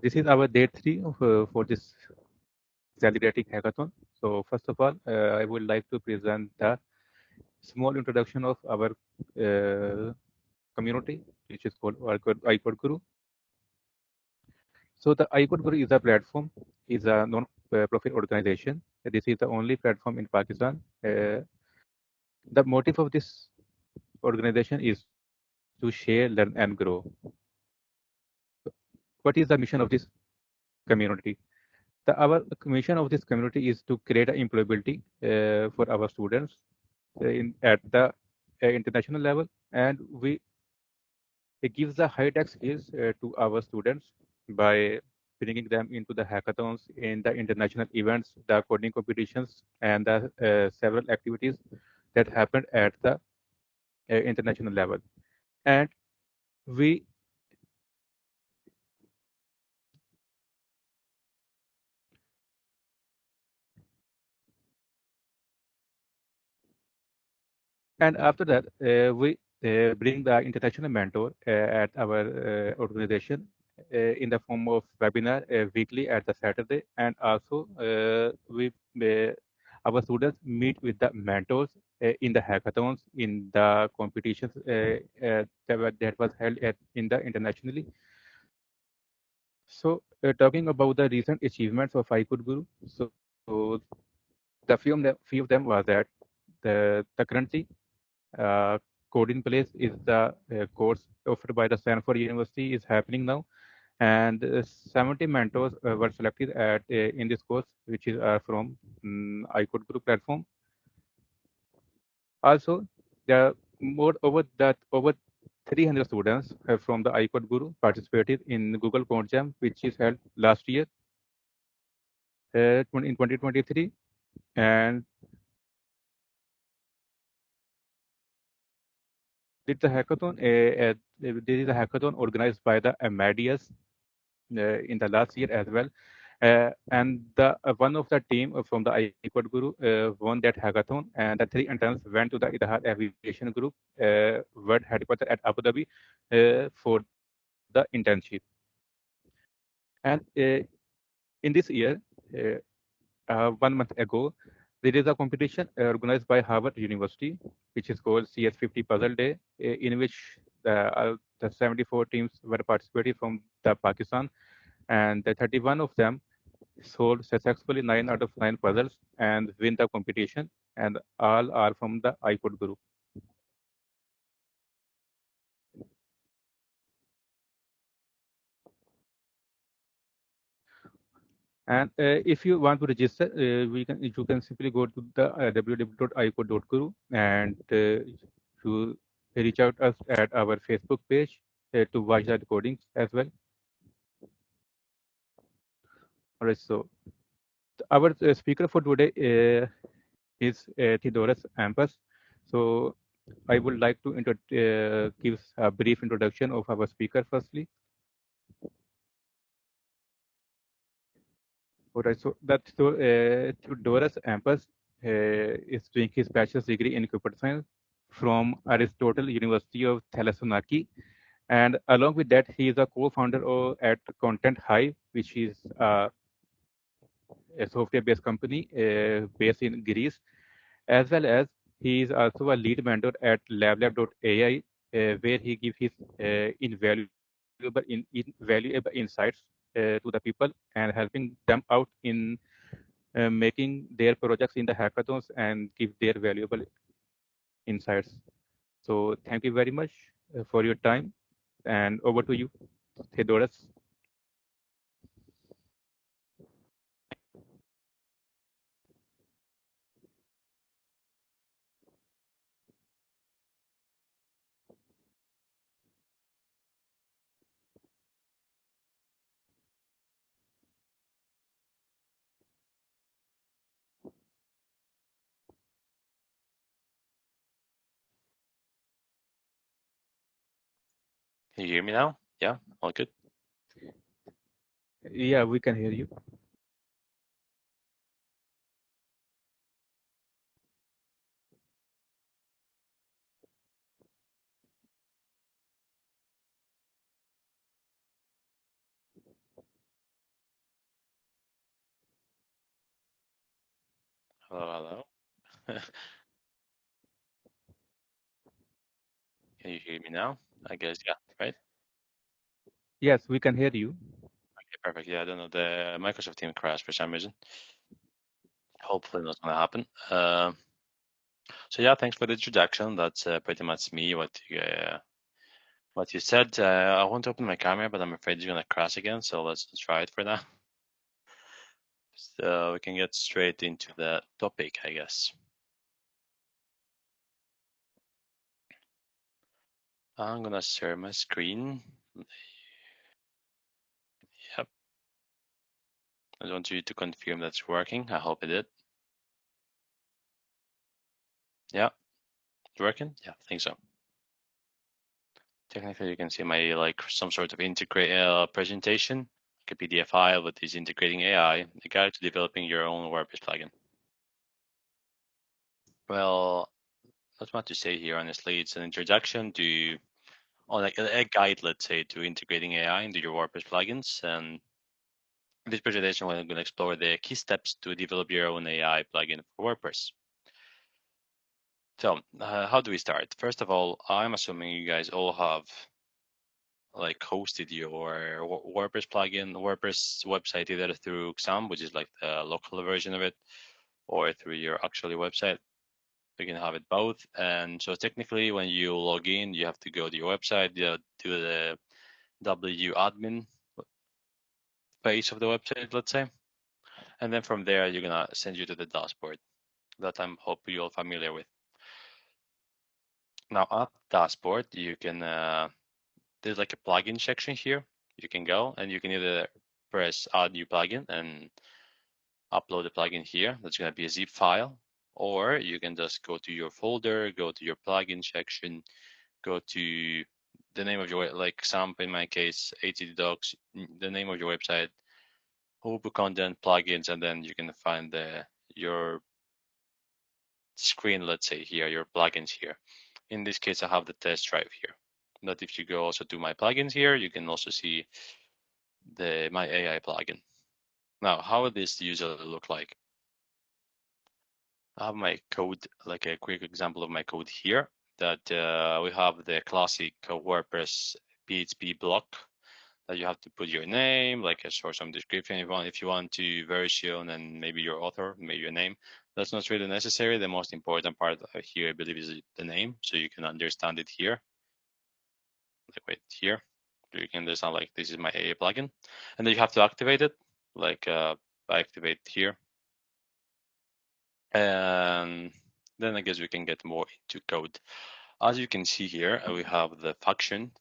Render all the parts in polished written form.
This is our day 3 for this celebrating hackathon. So first of all, I would like to present the small introduction of our community, which is called iCode Guru. So the iCode Guru is a platform, is a non-profit organization. This is the only platform in Pakistan. The motive of this organization is to share, learn, and grow. What is the mission of this community? Our mission of this community is to create employability for our students at the international level, and it gives the high-tech skills to our students by bringing them into the hackathons, in the international events, the coding competitions, and the several activities that happened at the international level. And we And after that, we bring the international mentor at our organization in the form of webinar weekly at the Saturday, and also uh, our students meet with the mentors in the hackathons, in the competitions that was held in the internationally. So, talking about the recent achievements of iCode Guru, so few of them was that the currency code in place is the course offered by the Stanford University is happening now, and 70 mentors were selected at in this course, which is from iCode Group platform. Also, there are over 300 students from the iCode Guru participated in Google Code Jam, which is held last year in 2023, and it's a hackathon. This is a hackathon organized by the Amadeus in the last year as well. And the one of the team from the iCode Guru won that hackathon, and the three interns went to the Idahar Aviation Group, world headquarters at Abu Dhabi, for the internship. And in this year, 1 month ago, there is a competition organized by Harvard University, which is called CS50 Puzzle Day, in which the 74 teams were participating from the Pakistan, and the 31 of them solved successfully 9 out of 9 puzzles and win the competition, and all are from the iCode group. And if you want to register, you can simply go to the www.icode.guru, and you reach out us at our Facebook page to watch the recordings as well. All right, so our speaker for today is Theodoros Ampas. So I would like to give a brief introduction of our speaker firstly. All right, so Theodoros Ampas is doing his bachelor's degree in computer science from Aristotle University of Thessaloniki, and along with that, he is a co-founder at Content Hive, which is a software-based company based in Greece, as well as he is also a lead mentor at lablab.ai, where he gives his invaluable insights to the people and helping them out in making their projects in the hackathons and give their valuable insights. So thank you very much for your time, and over to you, Theodoros. Can you hear me now? Yeah, all good. Yeah, we can hear you. Hello, hello. Can you hear me now? I guess, yeah, right? Yes, we can hear you. Okay, perfect. Yeah, I don't know. The Microsoft team crashed for some reason. Hopefully not gonna happen. So yeah, thanks for the introduction. That's pretty much me. What you said. I want to open my camera, but I'm afraid it's gonna crash again. So let's try it for now. So we can get straight into the topic, I guess. I'm gonna share my screen. Yep. I want you to confirm that's working. I hope it did. Yeah, it's working. Yeah, I think so. Technically, you can see my like some sort of integrate presentation, like a PDF file with this integrating AI, a guide to developing your own WordPress plugin. Well, not much to say here, honestly. It's an introduction to, or like a guide, let's say, to integrating AI into your WordPress plugins. And in this presentation, we're going to explore the key steps to develop your own AI plugin for WordPress. So, how do we start? First of all, I'm assuming you guys all have like hosted your WordPress plugin, WordPress website either through XAMPP, which is like the local version of it, or through your actual website. You can have it both. And so technically, when you log in, you have to go to your website, do the W admin page of the website, let's say, and then from there, you're gonna send you to the dashboard that I'm hope you're all familiar with. Now, at dashboard, you can there's like a plugin section here. You can go and you can either press add new plugin and upload the plugin here. That's going to be a zip file, or you can just go to your folder, go to your plugin section, go to the name of your, like XAMPP in my case, ATD docs, the name of your website, Hobo content plugins, and then you can find your screen, let's say here, your plugins here. In this case, I have the test drive here. But if you go also to my plugins here, you can also see my AI plugin. Now, how would this usually look like? I have my code, like a quick example of my code here, that we have the classic WordPress PHP block that you have to put your name, like a short some description if you want to version and maybe your author, maybe your name. That's not really necessary. The most important part here, I believe, is the name, so you can understand it here. Like right here, you can understand like this is my AA plugin, and then you have to activate it. Like I activate here, and then I guess we can get more into code. As you can see here, we have the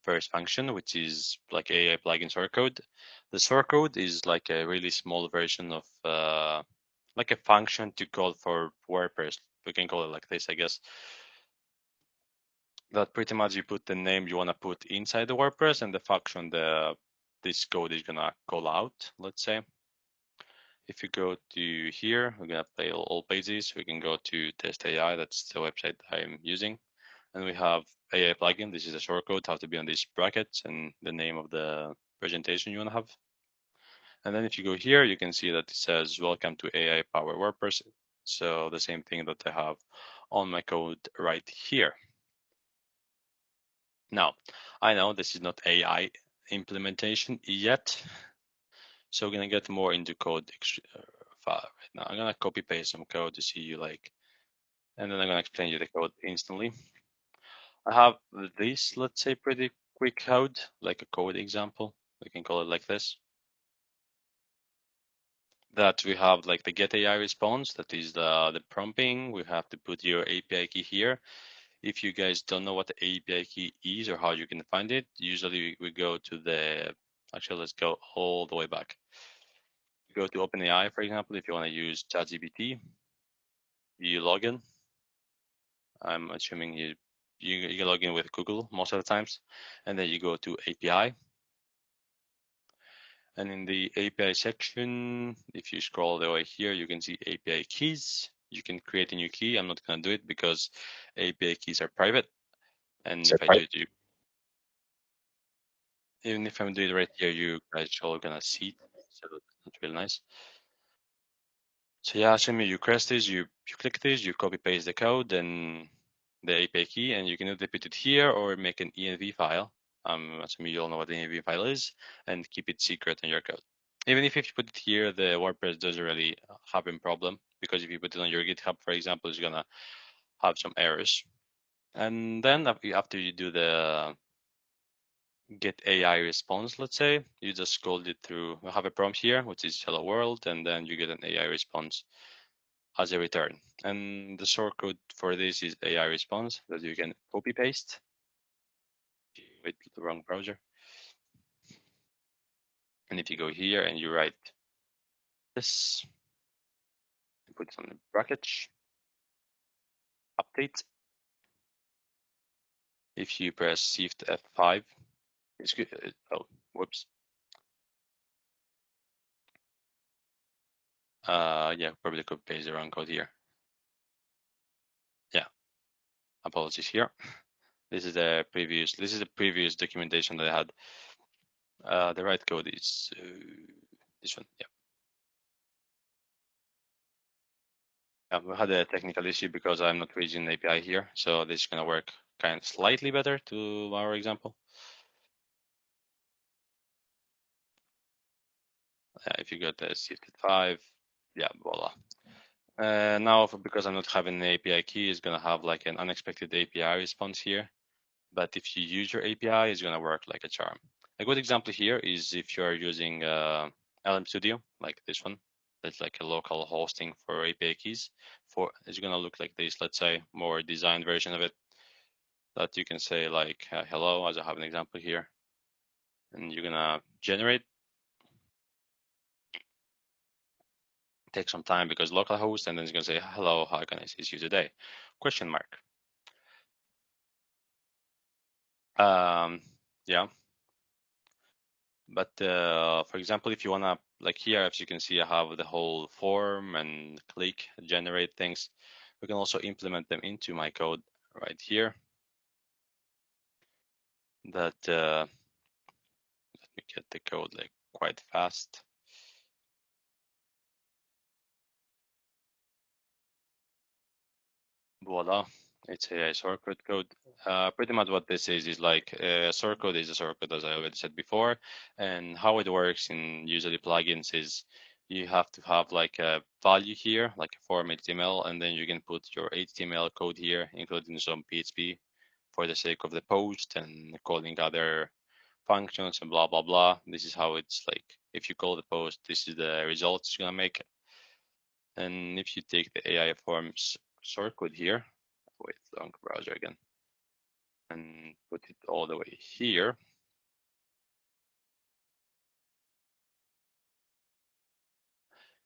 first function, which is like AI plugin source code. The source code is like a really small version of like a function to call for WordPress. We can call it like this, I guess. That pretty much you put the name you want to put inside the WordPress and the function this code is gonna call out, let's say. If you go to here, we're gonna play all pages. We can go to test AI. That's the website I'm using. And we have AI plugin. This is a shortcode, have to be on these brackets and the name of the presentation you want to have. And then if you go here, you can see that it says, welcome to AI Power WordPress. So the same thing that I have on my code right here. Now, I know this is not AI implementation yet. So we're gonna get more into code file right now. I'm gonna copy paste some code to see you like, and then I'm gonna explain you the code instantly. I have this, let's say, pretty quick code, like a code example. We can call it like this. That we have like the get AI response, that is the prompting. We have to put your API key here. If you guys don't know what the API key is or how you can find it, usually we go to actually let's go all the way back. Go to OpenAI, for example, if you want to use ChatGPT, you log in. I'm assuming you log in with Google most of the times, and then you go to API. And in the API section, if you scroll all the way here, you can see API keys. You can create a new key. I'm not going to do it because API keys are private. And if I do it, even if I'm doing it right here, you guys are all going to see it. So that's really nice. So yeah, assuming you press this, you click this, you copy paste the code and the API key, and you can either put it here or make an env file. Assuming you all know what the env file is, and keep it secret in your code. Even if you put it here, the WordPress doesn't really have a problem, because if you put it on your GitHub, for example, it's gonna have some errors. And then after you do the get AI response, let's say, you just scroll it through. You have a prompt here, which is hello world, and then you get an AI response as a return. And the shortcode for this is AI response that you can copy paste with the wrong browser. And if you go here and you write this, put it on the brackets, update. If you press Shift F5, it's good. Oh, whoops. Yeah, probably could paste the wrong code here. Yeah, apologies here. This is the previous documentation that I had. The right code is this one. Yeah. We had a technical issue because I'm not reaching the API here, so this is gonna work kind of slightly better to our example. If you got the shifted 5, yeah, voila. Now, because I'm not having the API key, it's gonna have like an unexpected API response here. But if you use your API, it's gonna work like a charm. A good example here is if you're using LM Studio, like this one, that's like a local hosting for API keys. It's gonna look like this. Let's say more designed version of it that you can say like hello, as I have an example here, and you're gonna generate. Take some time because localhost, and then it's gonna say hello, how can I assist you today? Question mark. Yeah. But for example, if you wanna, like here, as you can see, I have the whole form and click generate things. We can also implement them into my code right here. That let me get the code like quite fast. Voila, it's a shortcut code. Pretty much what this is like a shortcode is a shortcode, as I already said before. And how it works in usually plugins is you have to have like a value here, like a form HTML, and then you can put your HTML code here, including some PHP for the sake of the post and calling other functions and blah, blah, blah. This is how it's like, if you call the post, this is the result it's gonna make. And if you take the AI forms shortcode here, wait, long browser again, and put it all the way here,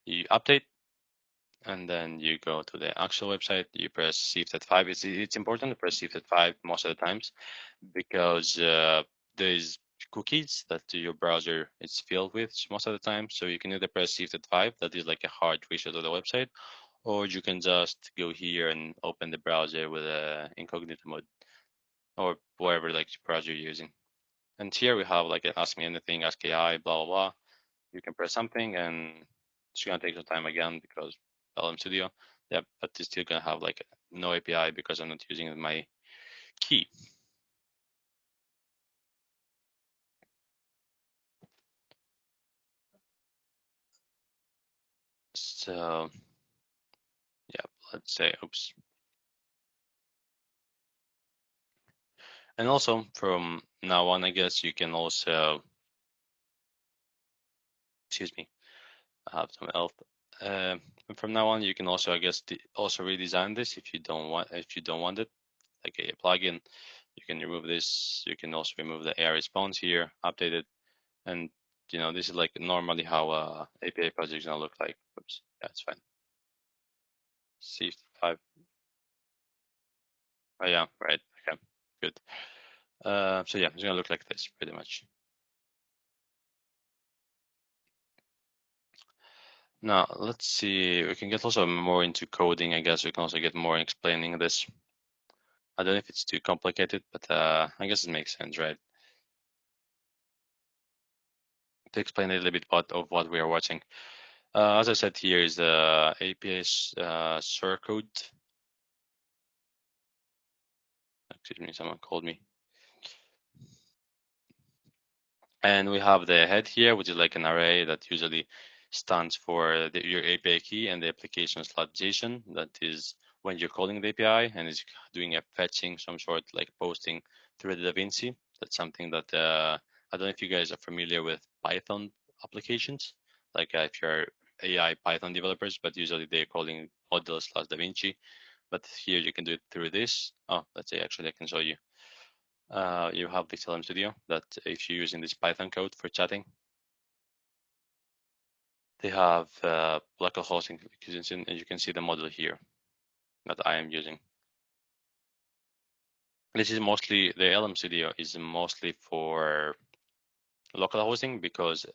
you update, and then you go to the actual website, you press Shift F5. It's important to press Shift F5 most of the times because there's cookies that your browser is filled with most of the time. So you can either press Shift F5, that is like a hard reset of the website, or you can just go here and open the browser with a incognito mode or whatever like browser you're using. And here we have like ask me anything, ask AI, blah, blah, blah. You can press something and it's gonna take some time again because LM Studio. Yeah, but it's still gonna have like no API because I'm not using my key. So yeah, let's say, oops. And also from now on, I guess you can also, excuse me, I have some else. And from now on, you can also, I guess, also redesign this if you don't want it, like a plugin. You can remove this. You can also remove the AI response here, update it, and this is like normally how API project is gonna look like. Oops, yeah, it's fine. C5. Oh yeah, right. Okay, good. So yeah, it's gonna look like this pretty much. Now let's see. We can get also more into coding. I guess we can also get more explaining this. I don't know if it's too complicated, but I guess it makes sense, right? To explain a little bit of what we are watching. As I said, here is the API source code. Excuse me, someone called me. And we have the head here, which is like an array that usually stands for your API key and the application slot JSON. That is when you're calling the API and is doing a fetching, some sort like posting through the DaVinci. That's something that I don't know if you guys are familiar with Python applications, like if you're AI Python developers, but usually they're calling model slash DaVinci. But here you can do it through this. Oh, let's say actually I can show you. You have the Telum Studio that if you're using this Python code for chatting, they have local hosting, and you can see the model here that I am using. This is mostly, the LM Studio is mostly for local hosting, because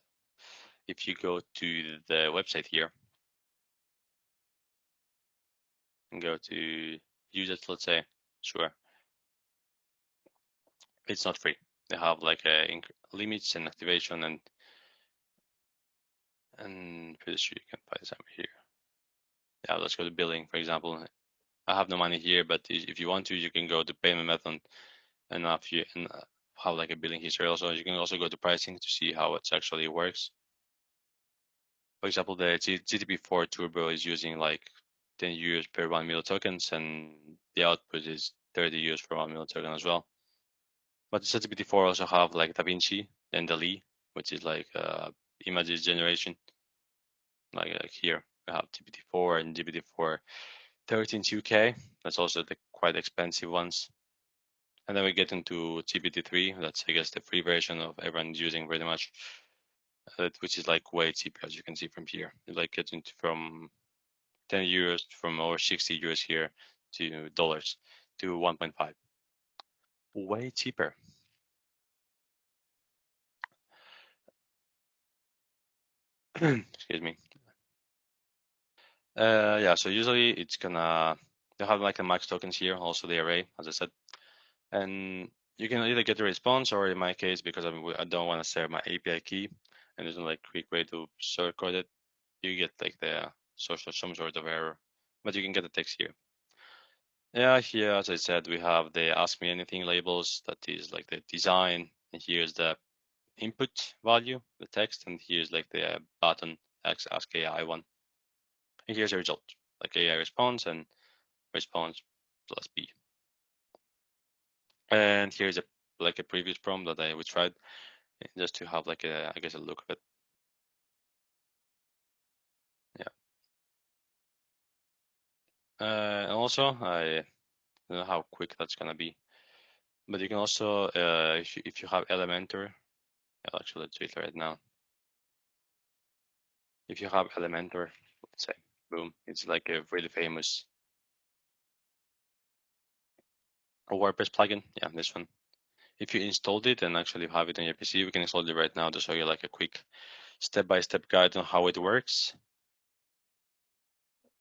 if you go to the website here and go to use it, let's say, sure, it's not free. They have like limits and activation, and pretty sure you can buy some here. Yeah, let's go to billing, for example. I have no money here, but if you want to, you can go to payment method and have like a billing history. Also, you can also go to pricing to see how it actually works. For example, the GTP4 Turbo is using like 10 euros per 1 million tokens, and the output is 30 euros per 1 million token as well. But the GPT-4 also have like DaVinci and DALL-E, which is like images generation. Like here, we have GPT-4 and GPT-4 13.2K. That's also the quite expensive ones. And then we get into GPT-3. That's, I guess, the free version of everyone's using pretty much, which is like way cheaper, as you can see from here. It like gets into from 10 euros, from over 60 euros here to dollars to 1.5. Way cheaper. Excuse me. Yeah, so usually it's gonna, they have like a max tokens here, also the array, as I said. And you can either get a response, or in my case, because I don't want to share my API key and there's no like quick way to shortcode it, you get like the some sort of error, but you can get the text here. Yeah, here, as I said, we have the ask me anything labels. That is like the design, and here's the input value, the text, and here's like the button ask AI one. And here's the result, like AI response and response plus B. And here's like a previous prompt that we tried, just to have like I guess a look of it. Yeah. And also I don't know how quick that's gonna be, but you can also if you have Elementor, actually let's do it right now. If you have Elementor, let's say, boom, it's like a really famous WordPress plugin. Yeah, this one. If you installed it and actually have it on your PC, we can install it right now to show you like a quick step-by-step guide on how it works.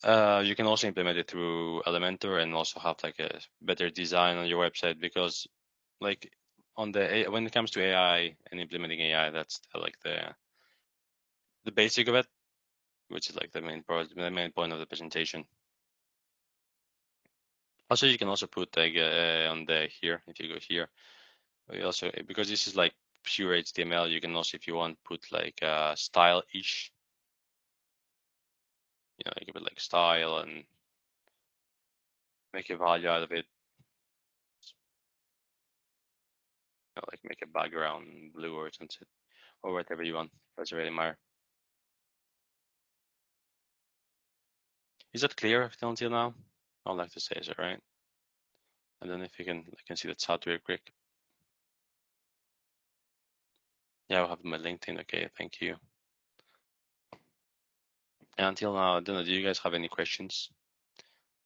You can also implement it through Elementor and also have like a better design on your website, because like on the when it comes to AI and implementing AI, that's like the basic of it, which is like the main point of the presentation. Also, you can also put like on the here, if you go here, we also, because this is like pure HTML, you can also, if you want, put like style-ish, give it like style and make a value out of it. Like make a background blue or something, or whatever you want. Doesn't really matter. Is that clear until now? I'd like to say so, right? And then if you can, I can see the chat real quick. Yeah, I have my LinkedIn. Okay, thank you. And until now, I don't know, do you guys have any questions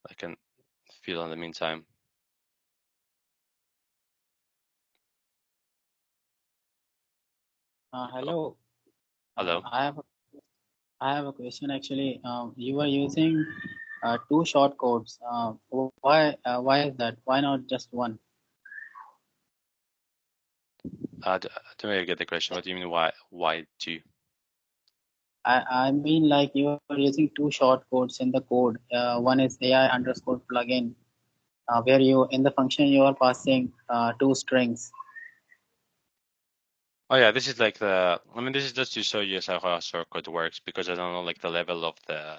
I can fill in the meantime? Hello. Hello. I have a question actually. You are using two short codes. Why is that? Why not just one? I don't really get the question. What do you mean? Why two? I mean, like you are using two short codes in the code. One is AI underscore plugin, where you in the function you are passing two strings. Oh yeah, this is like the. I mean, this is just to show you how a shortcode works, because I don't know like the level of the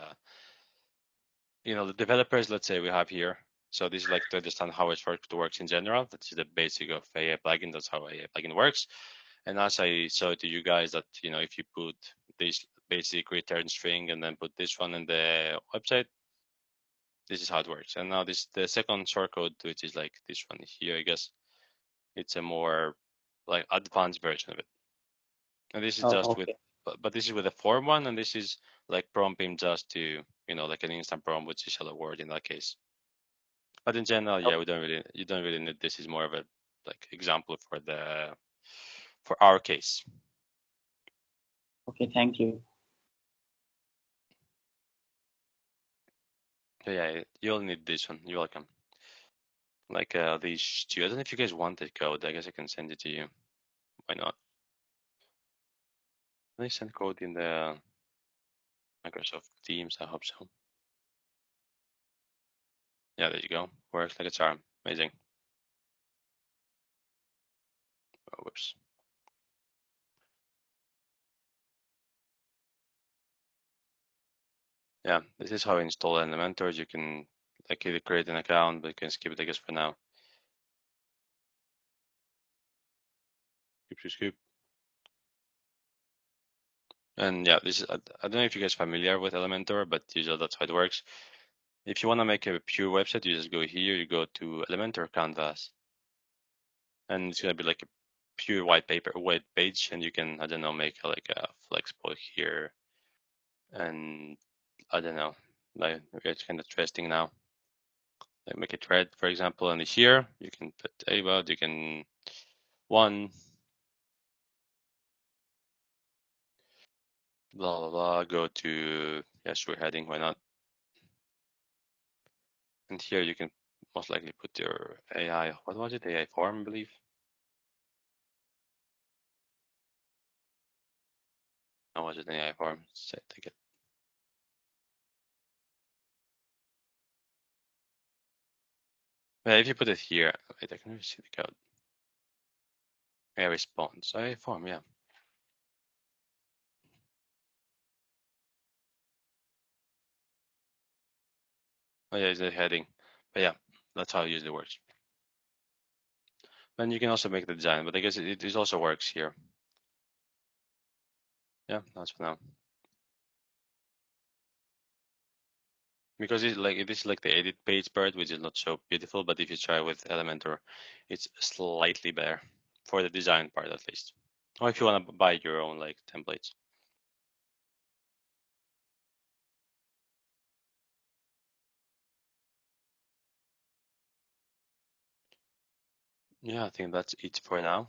developers. Let's say we have here. So this is like to understand how a shortcode works in general. That's the basic of AI plugin. That's how AI plugin works. And as I showed to you guys that if you put this basic return string and then put this one in the website, this is how it works. And now the second shortcode, which is like this one here, I guess it's a more like advanced version of it. And this is Oh, just with, okay. but this is with a form one, and this is like prompting just to, like an instant prompt, which is hello world in that case. But in general, yeah, you don't really need this. Is more of a like example for our case. Okay, thank you. So yeah, you'll need this one. You're welcome. Like these two. I don't know if you guys want the code. I guess I can send it to you. Why not? Can I send code in the Microsoft Teams? I hope so. Yeah, there you go. Works like a charm. Amazing. Oh, whoops. Yeah, this is how I install Elementor. You can like either create an account, but you can skip it, I guess, for now. Skip. And yeah, this is I don't know if you guys are familiar with Elementor, but usually that's how it works. If you want to make a pure website, you just go here, you go to Elementor Canvas, and it's gonna be like a pure white page, and you can, I don't know, make like a flexible here, and I don't know, like it's kind of interesting now. Like make a thread, for example, and here you can put about, you can one blah blah blah, go to sure heading, why not? And here you can most likely put your AI. What was it? AI form, I believe. How was it? An AI form? Take it. If you put it here, wait, I can really see the code. AI response. AI form, yeah. Oh yeah, it's a heading. But yeah, that's how it usually works. Then you can also make the design, but I guess it also works here. Yeah, that's for now. Because it is like the edit page part, which is not so beautiful, but if you try with Elementor, it's slightly better for the design part at least. Or if you want to buy your own like templates. Yeah, I think that's it for now.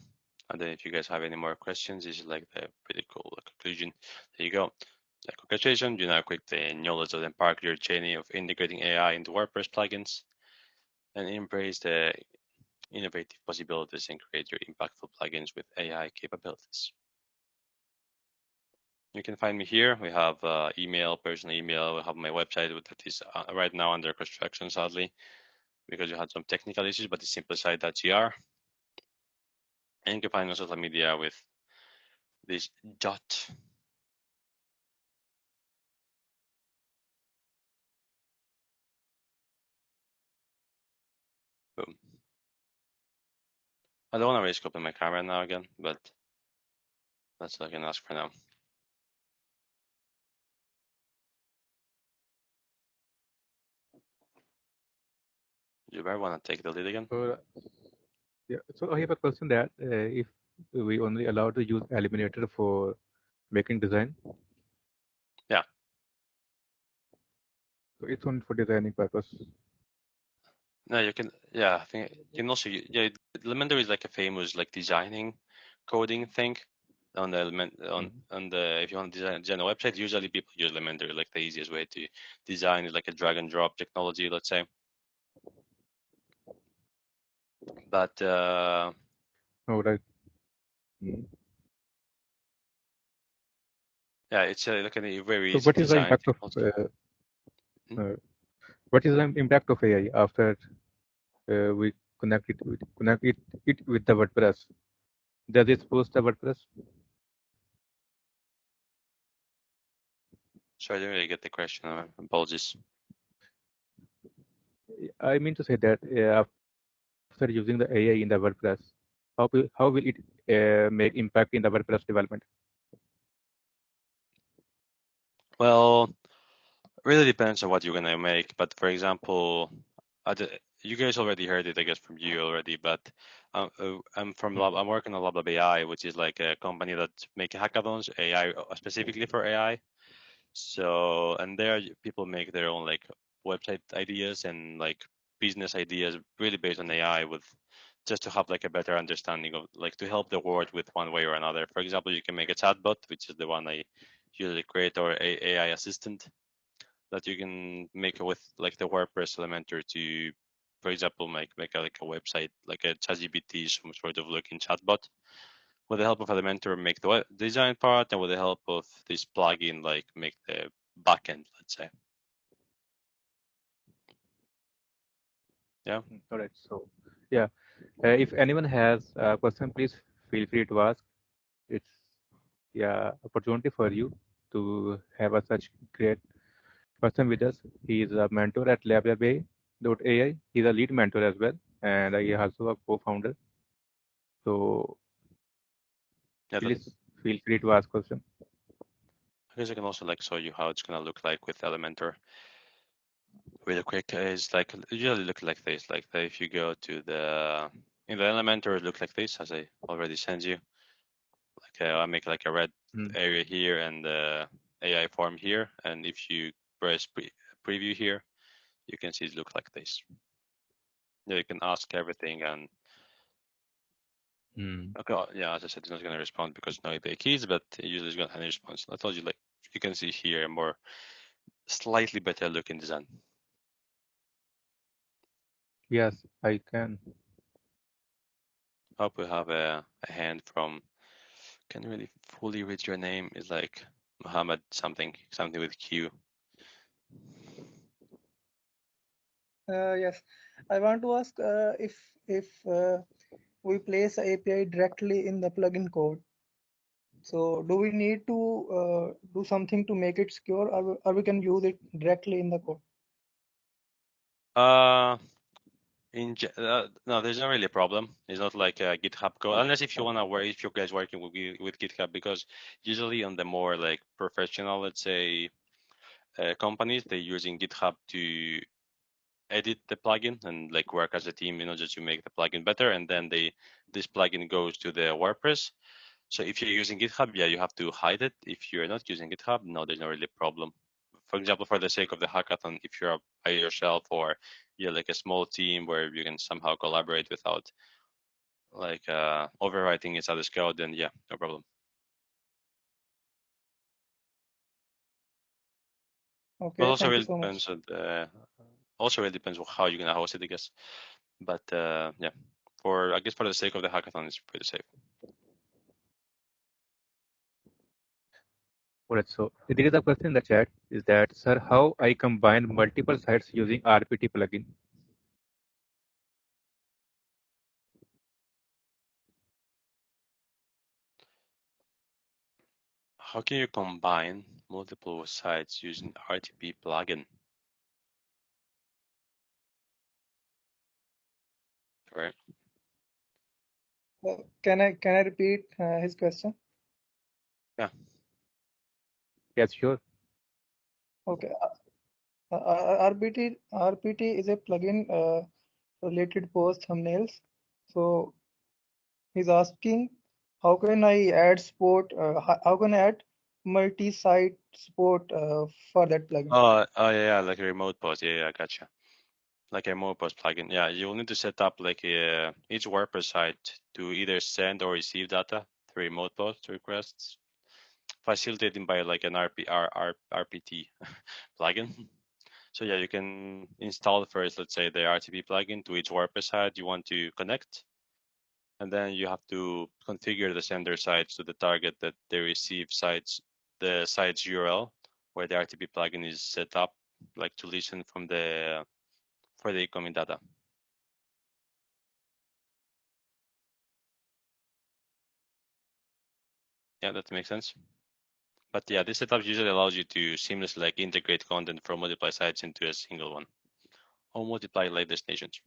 And then if you guys have any more questions, this is like the pretty cool conclusion. There you go. Congratulations, you now quick the knowledge of empower your journey of integrating AI into WordPress plugins and embrace the innovative possibilities and create your impactful plugins with AI capabilities. You can find me here. We have email, personal email. We have my website that is right now under construction, sadly, because we had some technical issues, but it's simplesite.gr. And you can find me on social media with this dot. Boom. I don't want to risk opening my camera now again, but that's all I can ask for now. You better want to take the lead again. So I have a question that if we only allowed to use Eliminator for making design. Yeah. So it's only for designing purpose. No, you can. Yeah, I think you can also. Yeah, Elementor is like a famous like designing, coding thing. On the element on the if you want to design a website, usually people use Elementor like the easiest way to design is like a drag and drop technology, let's say. But Oh, right. Mm. Yeah, it's like a very So easy what is the design. impact of what is the impact of AI after we connect it with the WordPress? Does it boost the WordPress? Sorry, I didn't really get the question. Apologies. I mean to say that after using the AI in the WordPress, how will it make impact in the WordPress development? Well, really depends on what you're gonna make. But for example, you guys already heard it, I guess, from you already. But I'm working on lablab.ai, which is like a company that make hackathons, AI specifically for AI. So, and there people make their own like website ideas and like business ideas really based on AI with just to have like a better understanding of like to help the world with one way or another. For example, you can make a chatbot, which is the one I usually create, or a AI assistant that you can make with like the WordPress Elementor to, for example, make a, like a website, like a ChatGPT, some sort of looking chatbot. With the help of Elementor, make the design part, and with the help of this plugin, like make the backend, let's say. Yeah. All right. So, yeah, if anyone has a question, please feel free to ask. It's opportunity for you to have a such great person with us. He is a mentor at lablab.ai. He's a lead mentor as well, and I also a co-founder. So Yeah. please feel free to ask question. I guess I can also like show you how it's gonna look like with Elementor. Really quick is like usually look like this. Like if you go to the in the Elementor, it looks like this, as I already sent you. Like I make like a red area here and the AI form here, and if you press preview here, you can see it look like this. You can ask everything and okay, yeah, as I said, it's not going to respond because no API keys, but usually it's going to have a response. I told you, like you can see here a more slightly better looking design. Yes, I can. Hope we have a hand from. Can't really fully read your name. It's like Muhammad something with Q. Yes, I want to ask if we place a API directly in the plugin code. So do we need to do something to make it secure, or we can use it directly in the code? No, there's not really a problem. It's not like a GitHub code, unless if you wanna work, if you guys working with GitHub, because usually on the more like professional, let's say, companies, they're using GitHub to edit the plugin and like work as a team, just to make the plugin better, and then this plugin goes to the WordPress. So if you're using GitHub, yeah, you have to hide it. If you're not using GitHub, no, there's not really a problem. For example, for the sake of the hackathon, if you're by yourself or you're like a small team where you can somehow collaborate without like overwriting each other's code, then yeah, no problem. Okay, But also thank you really so depends much. on also really depends on how you're gonna host it, I guess. But yeah, I guess for the sake of the hackathon, it's pretty safe. All right. So there is a question in the chat. Is that, sir, how I combine multiple sites using RPT plugin? How can you combine multiple sites using RTP plugin? Right. Can I repeat his question? Yeah. Yes, sure. Okay. RPT is a plugin related post thumbnails. So he's asking, how can I add support? How can I add multi-site support for that plugin? Oh yeah, like a remote post. Yeah, I gotcha. Like a remote post plugin. Yeah, you'll need to set up like each WordPress site to either send or receive data through remote post requests, facilitated by like an RPT plugin. So yeah, you can install first, let's say, the RTP plugin to each WordPress site you want to connect, and then you have to configure the sender sites to the target that they receive sites the site's URL where the RTP plugin is set up, like to listen from the for the incoming data. Yeah, that makes sense. But yeah, this setup usually allows you to seamlessly like integrate content from multiple sites into a single one, or multiply like destinations.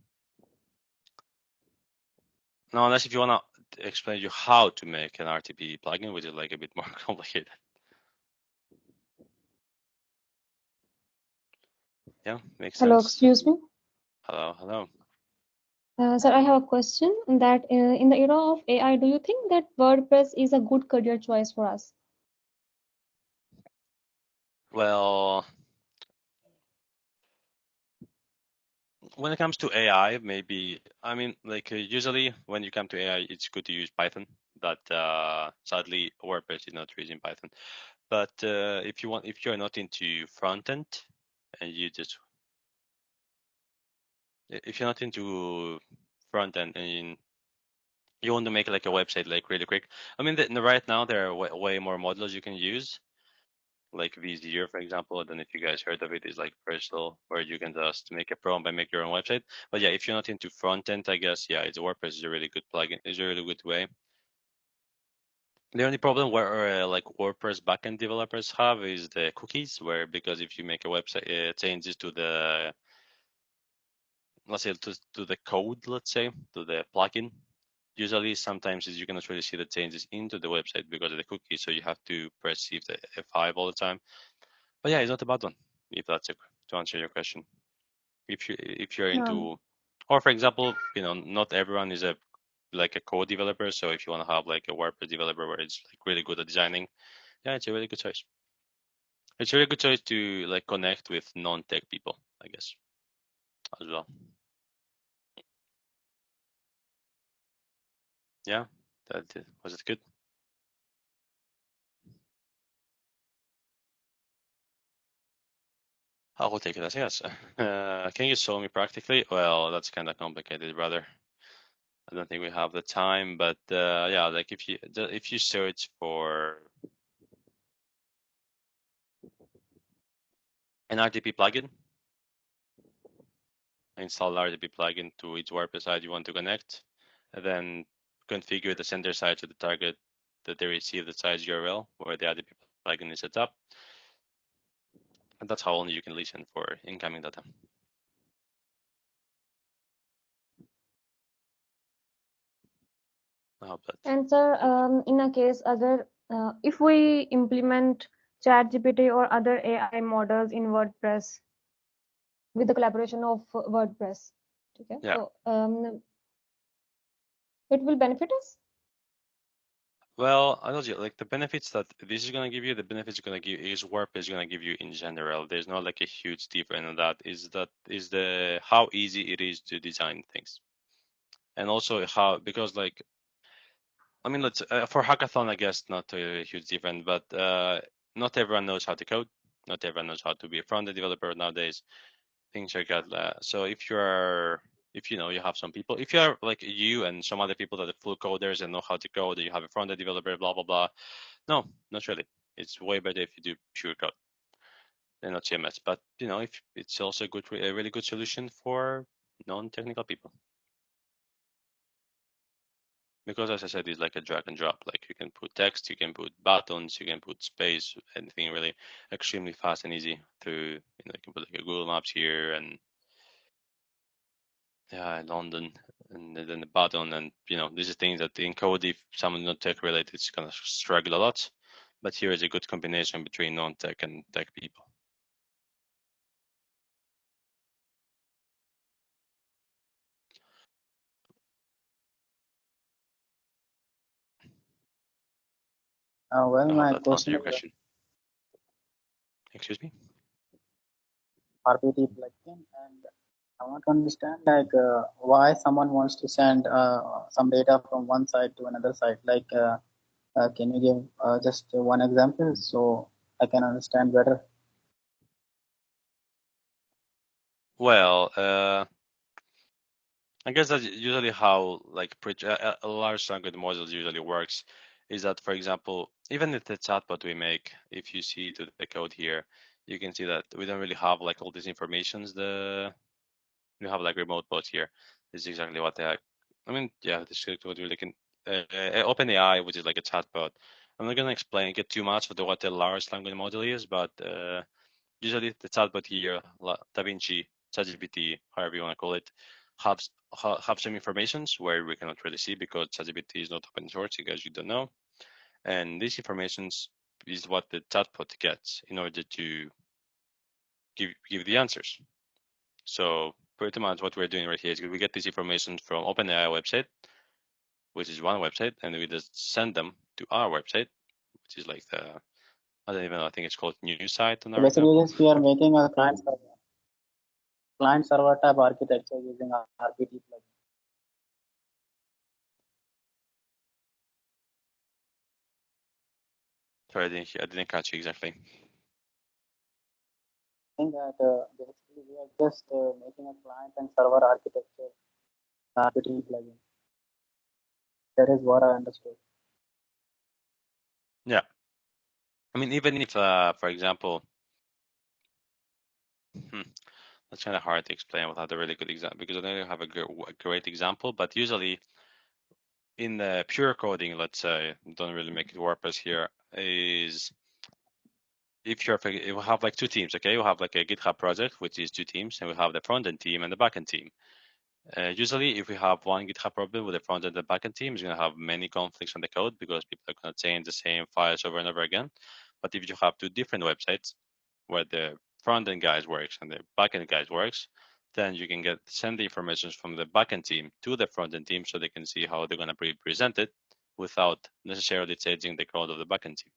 Now, unless if you wanna explain you how to make an RTP plugin, which is like a bit more complicated. Yeah, makes Hello, sense. excuse me. Hello, hello. Sir, I have a question that in the era of AI, do you think that WordPress is a good career choice for us? Well, when it comes to AI, maybe, I mean, like usually when you come to AI, it's good to use Python, but sadly WordPress is not using Python. But if you're not into front end and if you're not into front end and you want to make like a website like really quick, I mean, right now there are way more modules you can use. Like Vizio, for example. I don't know if you guys heard of it. It's like personal, where you can just make a prompt and make your own website. But yeah, if you're not into front end, I guess yeah, it's WordPress is a really good plugin. It's a really good way. The only problem where like WordPress backend developers have is the cookies, where because if you make a website, it changes to the let's say to the code, let's say to the plugin. Usually, sometimes you cannot really see the changes into the website because of the cookie, so you have to press Shift F5 all the time. But yeah, it's not a bad one, if that's to answer your question. If you're into, or for example, not everyone is like a code developer. So if you want to have like a WordPress developer where it's like really good at designing, yeah, it's a really good choice. It's a really good choice to like connect with non-tech people, I guess, as well. Yeah, was it good? I will take it as yes. Can you show me practically? Well, that's kind of complicated, brother. I don't think we have the time, but yeah, like if you search for an RTP plugin, install RTP plugin to each WordPress site you want to connect, and then configure the sender site to the target that they receive the site's URL where the RTP plugin is set up. And that's how only you can listen for incoming data. I hope that. And sir, in a case, if we implement ChatGPT or other AI models in WordPress with the collaboration of WordPress, okay? Yeah. So it will benefit us? Well, I told you, like the benefits that this is gonna give you, the benefits it's gonna give is WordPress is gonna give you in general. There's not like a huge difference in that. Is the how easy it is to design things, and also how because like I mean, let's for hackathon, I guess not a huge difference, but not everyone knows how to code. Not everyone knows how to be a front-end developer nowadays. Things like that. So if you have some people, if you're like you and some other people that are full coders and know how to code, you have a front-end developer, blah blah blah. No, not really. It's way better if you do pure code and not CMS. But if it's also a really good solution for non-technical people. Because as I said, it's like a drag and drop. Like you can put text, you can put buttons, you can put space, anything really extremely fast and easy through, you can put like a Google Maps here and London and then the button. And, these are things that in code, if someone's not tech related, it's going to struggle a lot. But here is a good combination between non-tech and tech people. Well, I hope my that answered question your is question. Excuse me? RPT plugin, and I want to understand why someone wants to send some data from one site to another site. Can you give just one example so I can understand better? Well, I guess that's usually how like a large language model usually works. is that, for example, even if the chatbot we make, if you see to the code here, you can see that we don't really have like all these informations. We have like remote bots here. This is exactly what they are. I mean, yeah, this is what we're looking. OpenAI, which is like a chatbot. I'm not gonna get too much of what the large language model is, but usually the chatbot here, DaVinci, ChatGPT, however you want to call it, have some informations where we cannot really see because ChatGPT is not open source, as you don't know. And these informations is what the chatbot gets in order to give the answers. So pretty much what we're doing right here is we get this information from OpenAI website, which is one website, and we just send them to our website, which is like the, I don't even know, I think it's called news site on So our basically, example. just we are making a client server type architecture using RPT plugin. Sorry, I didn't catch you exactly. I think that basically we are just making a client and server architecture RPT plugin. That is what I understood. Yeah. I mean, even if, for example, that's kind of hard to explain without a really good example because I don't have a great example, but usually in the pure coding, let's say, don't really make it WordPress here, is if you have like two teams, okay? You have like a GitHub project, which is two teams, and we have the front-end team and the backend team. Usually, if we have one GitHub problem with the front-end and the backend team, it's going to have many conflicts on the code because people are going to change the same files over and over again. But if you have two different websites where the front-end guys works and the backend guys works, then you can send the information from the backend team to the front-end team so they can see how they're going to be presented without necessarily changing the code of the backend team.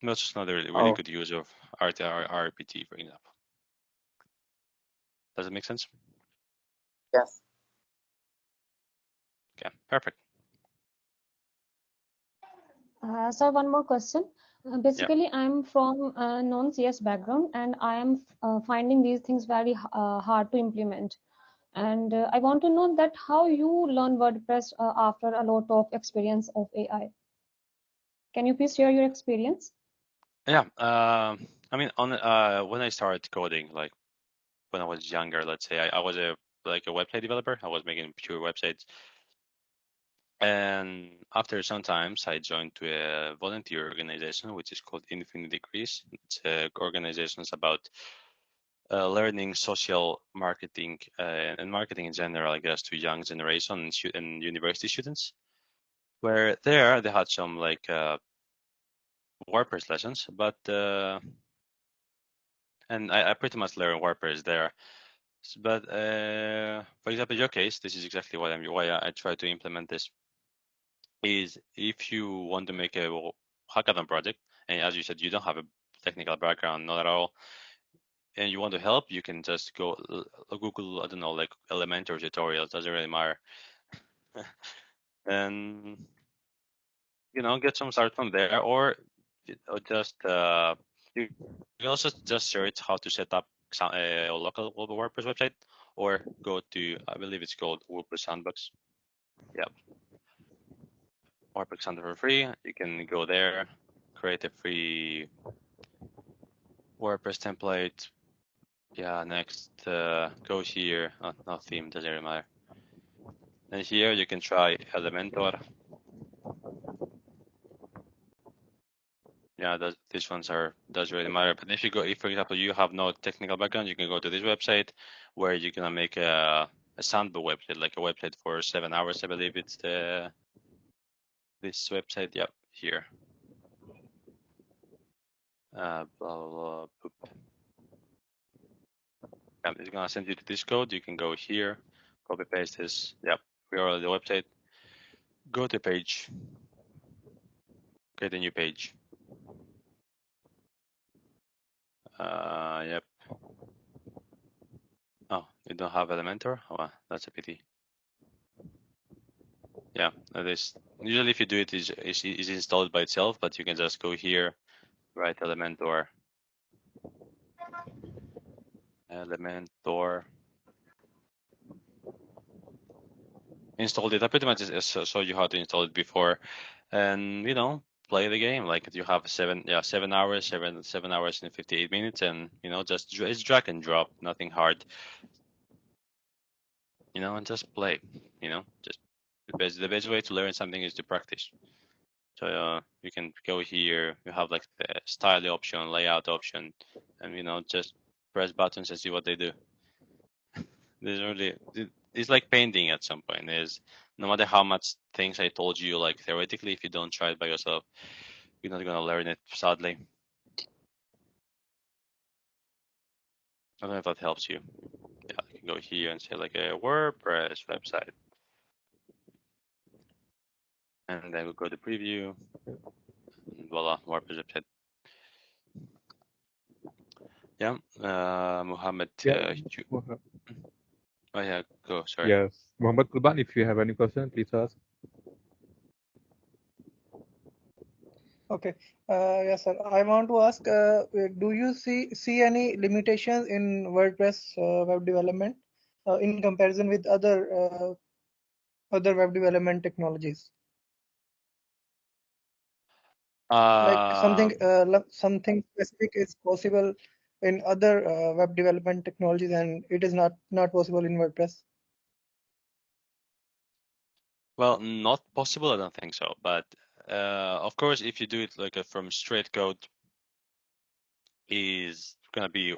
That's just another really good use of RPT, for example. Does it make sense? Yes. Okay, perfect. So one more question. Basically, I'm from a non-CS background, and I am finding these things very hard to implement. And I want to know that how you learn WordPress after a lot of experience of AI. Can you please share your experience? Yeah, I mean, when I started coding, like when I was younger, let's say, I was a website developer. I was making pure websites, and after some times, I joined to a volunteer organization which is called Infinite Degrees. It's organizations about learning social marketing and marketing in general, I guess, to young generation and university students. Where there they had some like WordPress lessons, but and I pretty much learned WordPress there. But for example, in your case, this is exactly why I try to implement this. Is if you want to make a hackathon project, and as you said, you don't have a technical background, not at all, and you want to help, you can just go Google, I don't know, like Elementor tutorials, doesn't really matter, and get some start from there, or just you can also just search how to set up a local WordPress website, or go to, I believe it's called WordPress Sandbox. Yeah, WordPress Sandbox for free. You can go there, create a free WordPress template. Yeah, next go here. No theme, doesn't really matter. And here you can try Elementor. Yeah, these ones doesn't really matter. But if for example you have no technical background, you can go to this website where you're gonna make a sandbox website, like a website for 7 hours. I believe it's this website. Yep, here. Blah, blah, blah, boop. Yeah, it's gonna send you to this code. You can go here, copy paste this. Yep, we are on the website. Go to page. Create a new page. Yep. Oh, you don't have Elementor? Oh, that's a pity. Yeah, this usually if you do it is installed by itself, but you can just go here, write Elementor, installed it. I pretty much show you how to install it before. and play the game. Like you have 7 hours, 7 hours and 58 minutes, and just it's drag and drop, nothing hard. And just play. Just the best way to learn something is to practice. So you can go here. You have like the style option, layout option, and just press buttons and see what they do. It's like painting at some point. No matter how much things I told you, like theoretically, if you don't try it by yourself, you're not gonna learn it, sadly. I don't know if that helps you. Yeah, I can go here and say like a WordPress website. And then we'll go to preview. And voila, WordPress website. Yeah, Mohammed. Yeah. Oh yeah, go. Sorry. Yes. Mohammed Kurban, if you have any question, please ask. Okay. Yes, sir. I want to ask, do you see any limitations in WordPress web development in comparison with other web development technologies? Like something specific is possible in other web development technologies, and it is not possible in WordPress. Well, not possible. I don't think so. But of course, if you do it like from straight code, is gonna be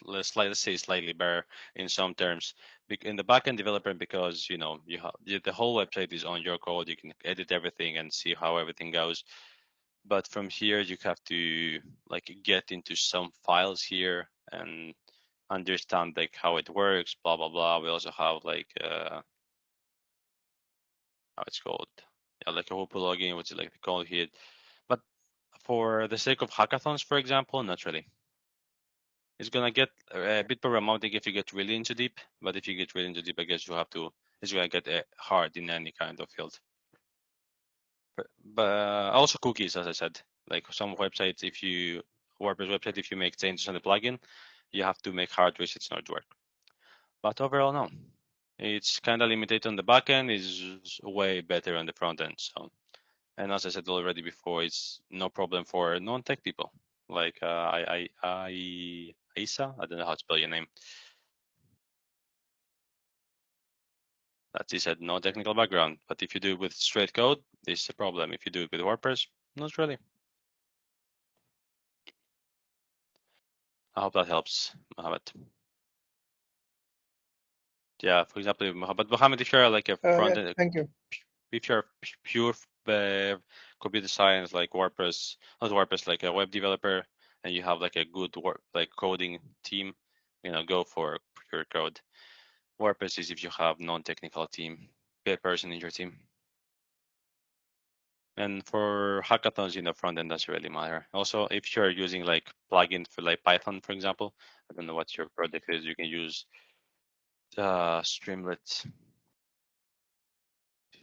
let's say slightly better in some terms. In the backend developer, because you have the whole website is on your code, you can edit everything and see how everything goes. But from here, you have to like get into some files here and understand like how it works, blah blah blah. We also have like how it's called, yeah, like a whole plugin, which is like the call here. But for the sake of hackathons, for example, not really. It's gonna get a bit problematic if you get really into deep, but if you get really into deep, I guess it's gonna get hard in any kind of field. But also cookies, as I said, like some websites, WordPress website, if you make changes on the plugin, you have to make hard resets not to work. But overall, no. It's kind of limited on the backend, is way better on the front end. So, and as I said already before, it's no problem for non-tech people. Like Isa, I don't know how to spell your name. That is said, no technical background. But if you do it with straight code, this is a problem. If you do it with WordPress, not really. I hope that helps, Mohammed. Yeah, for example, Mohammed, if you're like a front Yeah, end, thank you. if you're pure computer science, like WordPress, not WordPress, like a web developer, and you have like a good coding team, go for pure code. WordPress is if you have non-technical team, per person in your team. And for hackathons in the front end, doesn't really matter. Also, if you're using like plugin for like Python, for example, I don't know what your project is, you can use Streamlit,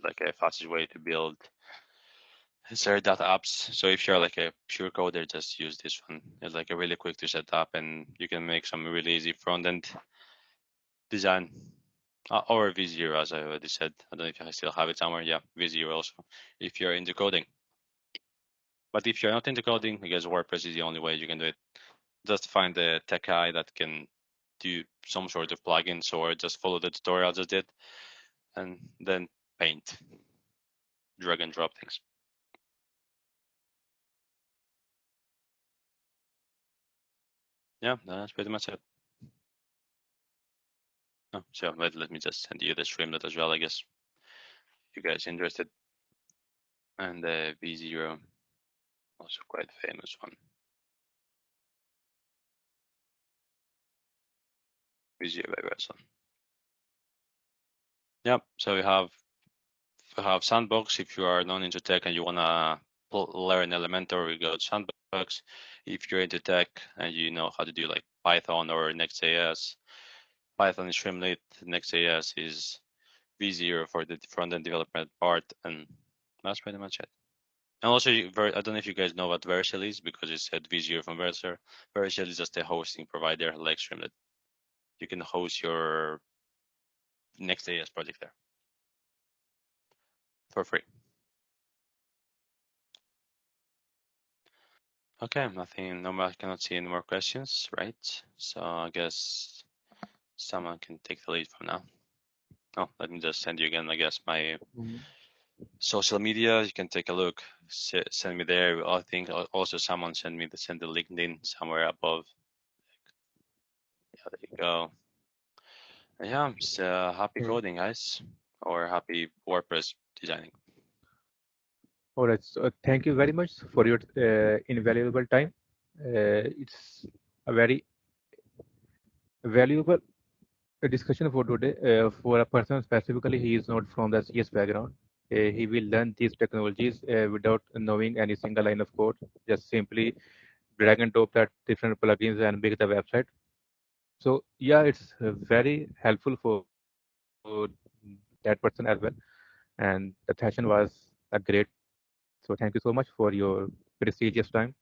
like a fastest way to build data apps. So if you're like a pure coder, just use this one. It's like a really quick to set up, and you can make some really easy front end design. Or V0, as I already said. I don't know if I still have it somewhere. Yeah, V0 also, if you're into coding. But if you're not into coding, I guess WordPress is the only way you can do it. Just find the tech guy that can do some sort of plugins, or just follow the tutorial I just did, and then paint, drag and drop things. Yeah, that's pretty much it. Oh, so let me just send you the Streamlit as well, I guess, if you guys interested. And the V0, also quite famous one. V0 by Verson. Yeah, so we have Sandbox. If you are non-into tech and you wanna learn Elementor, you go to Sandbox. If you're into tech and you know how to do like Python or Next.js, Python is Streamlit, Next.js is V0 for the front-end development part, and that's pretty much it. And also, I don't know if you guys know what Vercel is, because it said V0 from Vercel. Vercel is just a hosting provider like Streamlit. You can host your Next.js project there for free. Okay, nothing. No more. I cannot see any more questions, right? So I guess someone can take the lead from now. Oh, let me just send you again. I guess my social media. You can take a look. Send me there. I think also someone send the LinkedIn somewhere above. Yeah, there you go. Yeah, so happy coding, guys, or happy WordPress designing. All right. So thank you very much for your invaluable time. It's a very valuable discussion for today. For a person specifically, he is not from the CS background. He will learn these technologies without knowing any single line of code. Just simply drag and drop that different plugins and make the website. So yeah, it's very helpful for that person as well. And the session was a great. So thank you so much for your prestigious time.